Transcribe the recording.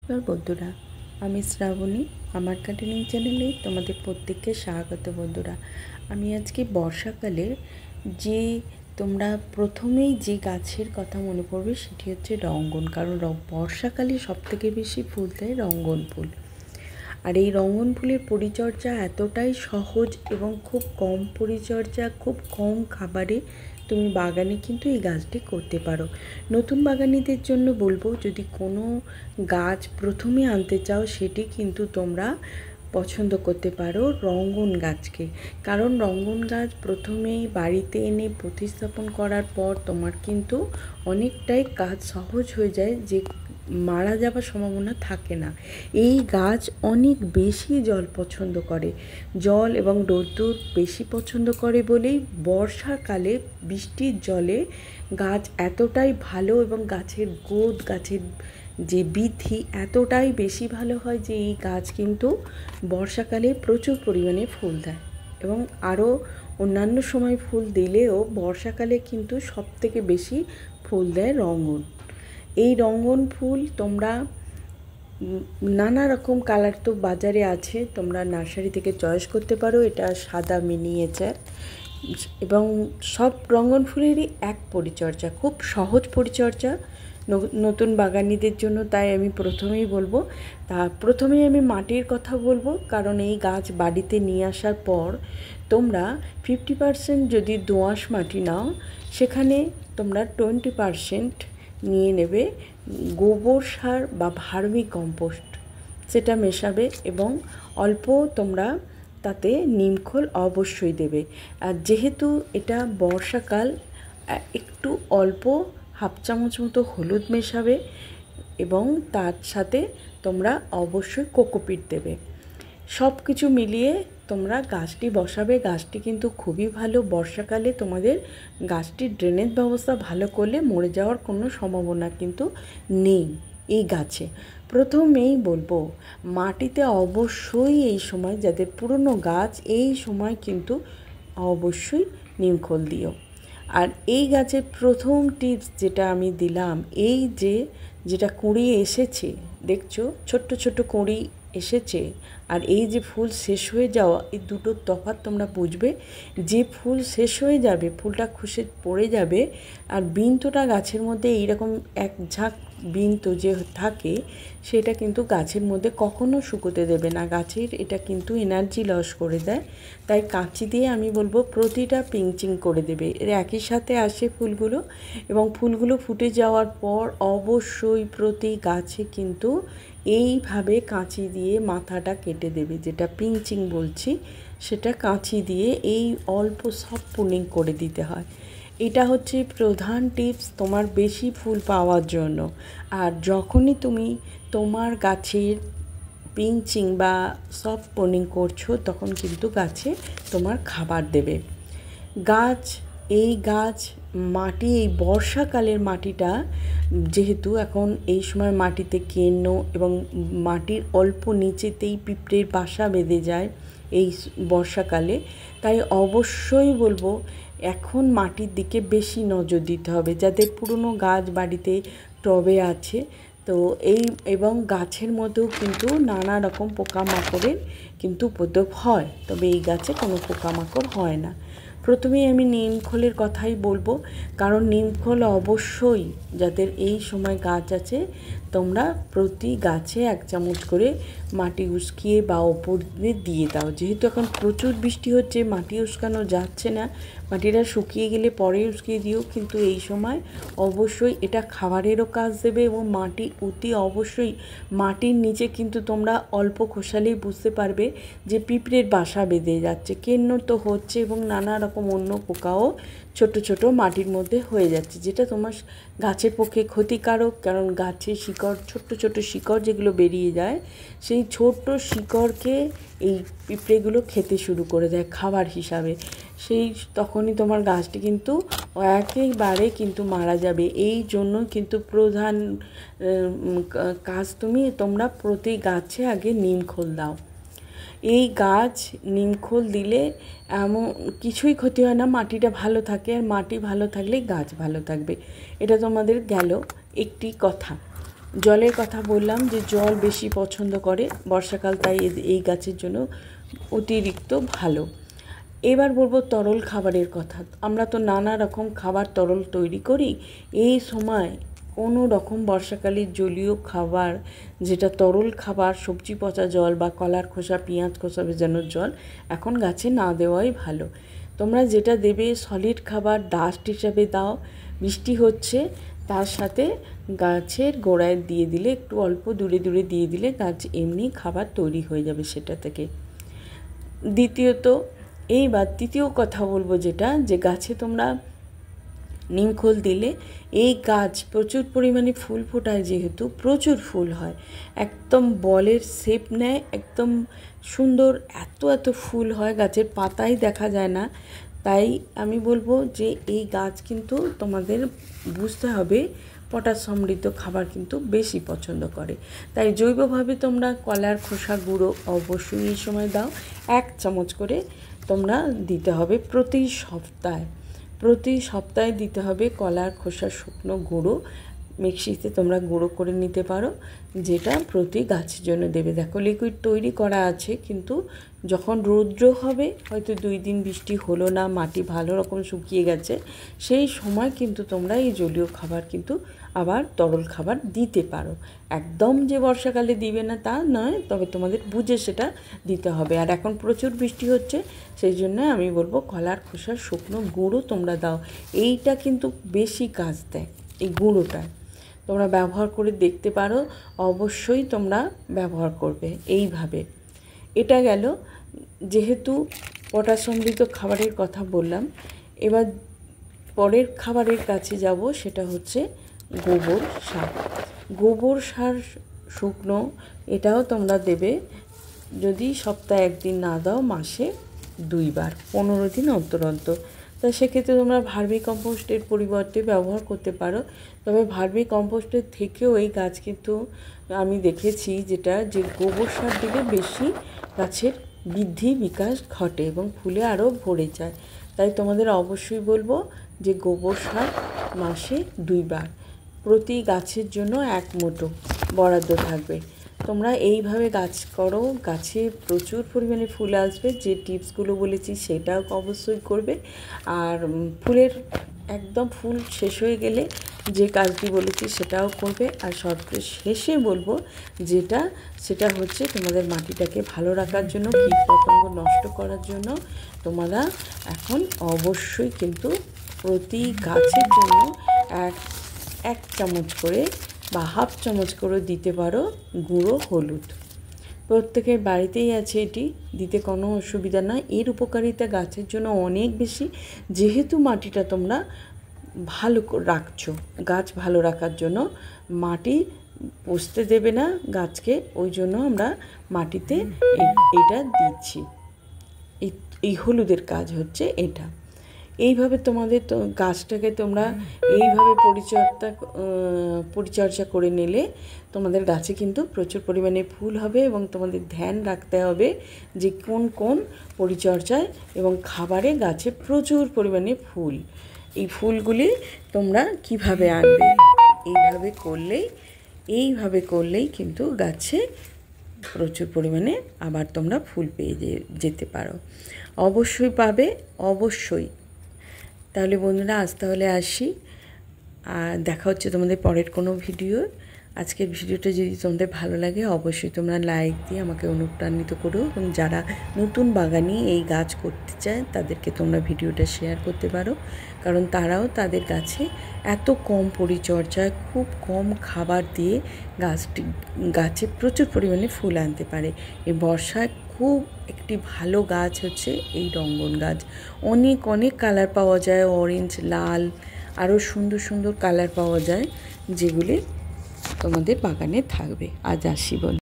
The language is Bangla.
নমস্কার বন্ধুরা, আমি শ্রাবণী। আমার গার্ডেনিং চ্যানেলে তোমাদের প্রত্যেককে স্বাগত। বন্ধুরা, আমি আজকে বর্ষাকালে যে তোমরা প্রথমেই যে গাছের কথা মনে পড়বে সেটি হচ্ছে রঙ্গন। কারণ বর্ষাকালে সবথেকে বেশি ফুল দেয় রঙ্গন ফুল। আর এই রঙ্গন ফুলের পরিচর্যা এতটাই সহজ এবং খুব কম পরিচর্যা, খুব কম খাবারে তুমি বাগানে কিন্তু এই গাছটি করতে পারো। নতুন বাগানীদের জন্য বলবো, যদি কোনো গাছ প্রথমে আনতে চাও সেটি কিন্তু তোমরা পছন্দ করতে পারো রঙ্গন গাছকে। কারণ রঙ্গন গাছ প্রথমেই বাড়িতে এনে প্রতিস্থাপন করার পর তোমার কিন্তু অনেকটাই কাজ সহজ হয়ে যায়, যে মারা যাওয়ার সম্ভাবনা থাকে না। এই গাছ অনেক বেশি জল পছন্দ করে, জল এবং রোদ্দুর বেশি পছন্দ করে বলেই বর্ষাকালে বৃষ্টির জলে গাছ এতটাই ভালো এবং গাছের গ্রোথ, গাছের যে বৃদ্ধি এতটাই বেশি ভালো হয় যে এই গাছ কিন্তু বর্ষাকালে প্রচুর পরিমাণে ফুল দেয়। এবং আরও অন্যান্য সময় ফুল দিলেও বর্ষাকালে কিন্তু সবথেকে বেশি ফুল দেয় রঙ্গন। এই রঙ্গন ফুল তোমরা নানা রকম কালার তো বাজারে আছে, তোমরা নার্সারি থেকে চয়েস করতে পারো। এটা সাদা মিনিয়েচার এবং সব রঙ্গন ফুলেরই এক পরিচর্যা, খুব সহজ পরিচর্যা নতুন বাগানীদের জন্য। তাই আমি প্রথমেই বলবো, প্রথমেই আমি মাটির কথা বলবো। কারণ এই গাছ বাড়িতে নিয়ে আসার পর তোমরা 50% যদি দোআঁশ মাটি নাও, সেখানে তোমরা 20% নিয়ে নেবে গোবর সার বা ভার্মি কম্পোস্ট, সেটা মেশাবে। এবং অল্প তোমরা তাতে নিমখোল অবশ্যই দেবে। আর যেহেতু এটা বর্ষাকাল, একটু অল্প হাফ চামচ মতো হলুদ মেশাবে এবং তার সাথে তোমরা অবশ্যই কোকোপিট দেবে। সব কিছু মিলিয়ে তোমরা গাছটি বসাবে। গাছটি কিন্তু খুবই ভালো। বর্ষাকালে তোমাদের গাছটির ড্রেনেজ ব্যবস্থা ভালো করলে মরে যাওয়ার কোনো সম্ভাবনা কিন্তু নেই এই গাছে। প্রথমেই বলবো, মাটিতে অবশ্যই এই সময়, যাদের পুরনো গাছ, এই সময় কিন্তু অবশ্যই নিমখোল দিও। আর এই গাছের প্রথম টিপস যেটা আমি দিলাম, এই যেটা কুঁড়ি এসেছে, দেখছো ছোট্ট ছোট্ট কুঁড়ি এসেছে, আর এই যে ফুল শেষ হয়ে যাওয়া, এই দুটোর তফাৎ তোমরা বুঝবে। যে ফুল শেষ হয়ে যাবে, ফুলটা খসে পড়ে যাবে, আর বিন্দুটা গাছের মধ্যে এইরকম এক ঝাঁক বিন্দু যে থাকে, সেটা কিন্তু গাছের মধ্যে কখনো শুকোতে দেবে না। গাছের এটা কিন্তু এনার্জি লস করে দেয়। তাই কাঁচি দিয়ে আমি বলবো প্রতিটা পিঞ্চিং করে দেবে। এর একই সাথে আসে ফুলগুলো, এবং ফুলগুলো ফুটে যাওয়ার পর অবশ্যই প্রতি গাছে কিন্তু এইভাবে কাঁচি দিয়ে মাথাটা কেটে দেবে। যেটা পিঞ্চিং বলছি, সেটা কাঁচি দিয়ে এই অল্প সফট পুনিং করে দিতে হয়। এটা হচ্ছে প্রধান টিপস তোমার বেশি ফুল পাওয়ার জন্য। আর যখনই তুমি তোমার গাছের পিঞ্চিং বা সফট পুনিং করছো, তখন কিন্তু গাছে তোমার খাবার দেবে। এই গাছ মাটি, এই বর্ষাকালের মাটিটা যেহেতু এখন এই সময় মাটিতে কেন্ন এবং মাটির অল্প নিচেতেই পিঁপড়ের বাসা বেঁধে যায় এই বর্ষাকালে, তাই অবশ্যই বলবো এখন মাটির দিকে বেশি নজর দিতে হবে। যাদের পুরনো গাছ বাড়িতে টবে আছে, তো এবং গাছের মধ্যেও কিন্তু নানা রকম পোকামাকড়ের কিন্তু উপদ্রব হয়, তবে এই গাছে কোনো পোকামাকড় হয় না। প্রথমেই আমি নিমখোলের কথাই বলবো, কারণ নিমখোল অবশ্যই, যাদের এই সময় গাছ আছে, তোমরা প্রতি গাছে 1 চামচ করে মাটি উস্কিয়ে বা ওপর দিয়ে দাও। যেহেতু এখন প্রচুর বৃষ্টি হচ্ছে, মাটি উস্কানো যাচ্ছে না, মাটিটা শুকিয়ে গেলে পরে উস্কিয়ে দিও। কিন্তু এই সময় অবশ্যই এটা খাবারেরও কাজ দেবে। এবং মাটি অবশ্যই মাটির নিচে কিন্তু তোমরা অল্প খোসালেই বুঝতে পারবে যে পিঁপড়ের বাসা বেঁধে যাচ্ছে, কেন্ন তো হচ্ছে, এবং নানা রকম অন্য পোকাও ছোট ছোট মাটির মধ্যে হয়ে যাচ্ছে, যেটা তোমার গাছের পক্ষে ক্ষতিকারক। কারণ গাছের শিকড়, ছোট্ট ছোট শিকড় যেগুলো বেরিয়ে যায়, সেই ছোট্ট শিকড়কে এই পিঁপড়েগুলো খেতে শুরু করে দেয় খাবার হিসাবে। তখনই তোমার গাছটি কিন্তু একেবারে কিন্তু মারা যাবে। এই জন্য কিন্তু প্রধান কাজ, তোমরা প্রতি গাছে আগে নিমখোল দাও। এই গাছ নিমখোল দিলে এমন কিছুই ক্ষতি হয় না, মাটিটা ভালো থাকে, আর মাটি ভালো থাকলে গাছ ভালো থাকবে। এটা তোমাদের গেল একটি কথা। জলের কথা বললাম যে জল বেশি পছন্দ করে বর্ষাকাল, তাই এই গাছের জন্য অতিরিক্ত ভালো। এবার বলবো তরল খাবারের কথা। আমরা তো নানা রকম খাবার তরল তৈরি করি। এই সময় কোনো রকম বর্ষাকালের জলীয় খাবার, যেটা তরল খাবার, সবজি পচা জল বা কলার খোসা, পেঁয়াজ খোসা ভেজানোর জল এখন গাছে না দেওয়াই ভালো। তোমরা যেটা দেবে সলিড খাবার ডাস্ট হিসাবে দাও। বৃষ্টি হচ্ছে, তার সাথে গাছের গোড়ায় দিয়ে দিলে, একটু অল্প দূরে দূরে দিয়ে দিলে গাছ এমনি খাবার তৈরি হয়ে যাবে সেটা থেকে। দ্বিতীয়ত, এইবার তৃতীয় কথা বলবো যেটা, যে গাছে তোমরা নিমখোল দিলে এই গাছ প্রচুর পরিমাণে ফুল ফোটায়, যেহেতু প্রচুর ফুল হয়, একদম বলের শেপ নেয়, একদম সুন্দর এত এত ফুল হয়, গাছের পাতাই দেখা যায় না। তাই আমি বলবো যে এই গাছ কিন্তু তোমাদের বুঝতে হবে পটাশ সমৃদ্ধ খাবার কিন্তু বেশি পছন্দ করে। তাই জৈবভাবে তোমরা কলার খোসা গুঁড়ো অবশ্যই এই সময় দাও। 1 চামচ করে তোমরা দিতে হবে প্রতি সপ্তাহে দিতে হবে কলার খোসা শুকনো গুঁড়ো। মিক্সিতে তোমরা গুঁড়ো করে নিতে পারো, যেটা প্রতি গাছের জন্য দেবে। দেখো লিকুইড তৈরি করা আছে, কিন্তু যখন রৌদ্র হবে, হয়তো 2 দিন বৃষ্টি হলো না, মাটি ভালো রকম শুকিয়ে গেছে, সেই সময় কিন্তু তোমরা এই জলীয় খাবার কিন্তু আবার তরল খাবার দিতে পারো। একদম যে বর্ষাকালে দিবে না তা নয়, তবে তোমাদের বুঝে সেটা দিতে হবে। আর এখন প্রচুর বৃষ্টি হচ্ছে, সেই জন্য আমি বলবো কলার খোসার শুকনো গুঁড়ো তোমরা দাও। এইটা কিন্তু বেশি কাজ দেয়, এই গুঁড়োটা তোমরা ব্যবহার করে দেখতে পারো। অবশ্যই তোমরা ব্যবহার করবে এইভাবে। এটা গেল যেহেতু পটাশ সমৃদ্ধ খাবারের কথা বললাম। এবার পরের খাবারের কাছে যাব, সেটা হচ্ছে গোবর সার। গোবর সার শুকনো, এটাও তোমরা দেবে। যদি সপ্তাহে 1 দিন না দাও, মাসে 2 বার, 15 দিন অন্তর অন্তর। তা সেক্ষেত্রে তোমরা ভার্মি কম্পোস্টের পরিবর্তে ব্যবহার করতে পারো। তবে ভার্মি কম্পোস্টের থেকেও এই গাছ কিন্তু আমি দেখেছি যেটা, যে গোবর সার দিলে বেশি গাছের বৃদ্ধি বিকাশ ঘটে এবং ফুলে আরও ভরে যায়। তাই তোমাদের অবশ্যই বলবো যে গোবর সার মাসে 2 বার প্রতি গাছের জন্য 1 মুঠো বরাদ্দ থাকবে। তোমরা এইভাবে গাছ করো, গাছে প্রচুর পরিমাণে ফুল আসবে। যে টিপসগুলো বলেছি সেটাও অবশ্যই করবে। আর ফুলের একদম ফুল শেষ হয়ে গেলে যে কাজটি বলেছি সেটাও করবে। আর শেষে বলবো যেটা, সেটা হচ্ছে তোমাদের মাটিটাকে ভালো রাখার জন্য, কীটপতঙ্গ নষ্ট করার জন্য তোমরা এখন অবশ্যই কিন্তু প্রতি গাছের জন্য এক চামচ করে বা 1/2 চামচ করে দিতে পারো গুঁড়ো হলুদ। প্রত্যেকের বাড়িতেই আছে, এটি দিতে কোনো অসুবিধা নয়। এর উপকারিতা গাছের জন্য অনেক বেশি, যেহেতু মাটিটা তোমরা ভালো রাখছো। গাছ ভালো রাখার জন্য মাটি পচতে দেবে না গাছকে, ওই জন্য আমরা মাটিতে এটা দিচ্ছি। এই হলুদের কাজ হচ্ছে এটা। এইভাবে তোমাদের গাছটাকে তোমরা এইভাবে পরিচর্যা করে নিলে তোমাদের গাছে কিন্তু প্রচুর পরিমাণে ফুল হবে। এবং তোমাদের ধ্যান রাখতে হবে যে কোন কোন পরিচর্যায় এবং খাবারে গাছে প্রচুর পরিমাণে ফুল, এই ফুলগুলি তোমরা কিভাবে আনবে। এইভাবে করলেই কিন্তু গাছে প্রচুর পরিমাণে আবার তোমরা ফুল পেয়ে যেতে পারো। অবশ্যই পাবে, অবশ্যই। তাহলে বন্ধুরা, আজ তাহলে আসি, আর দেখা হচ্ছে তোমাদের পরের কোনো ভিডিও। আজকের ভিডিওটা যদি তোমাদের ভালো লাগে, অবশ্যই তোমরা লাইক দিয়ে আমাকে অনুপ্রাণিত করো। এবং যারা নতুন বাগানি এই গাছ করতে চায়, তাদেরকে তোমরা ভিডিওটা শেয়ার করতে পারো, কারণ তারাও তাদের গাছে এত কম পরিচর্যায়, খুব কম খাবার দিয়ে গাছে প্রচুর পরিমাণে ফুল আনতে পারে। এই বর্ষায় খুব একটি ভালো গাছ হচ্ছে এই রঙ্গন গাছ। অনেক অনেক কালার পাওয়া যায়, অরেঞ্জ, লাল, আরও সুন্দর সুন্দর কালার পাওয়া যায়, যেগুলি তোমাদের বাগানে থাকবে। আজ আসি বল।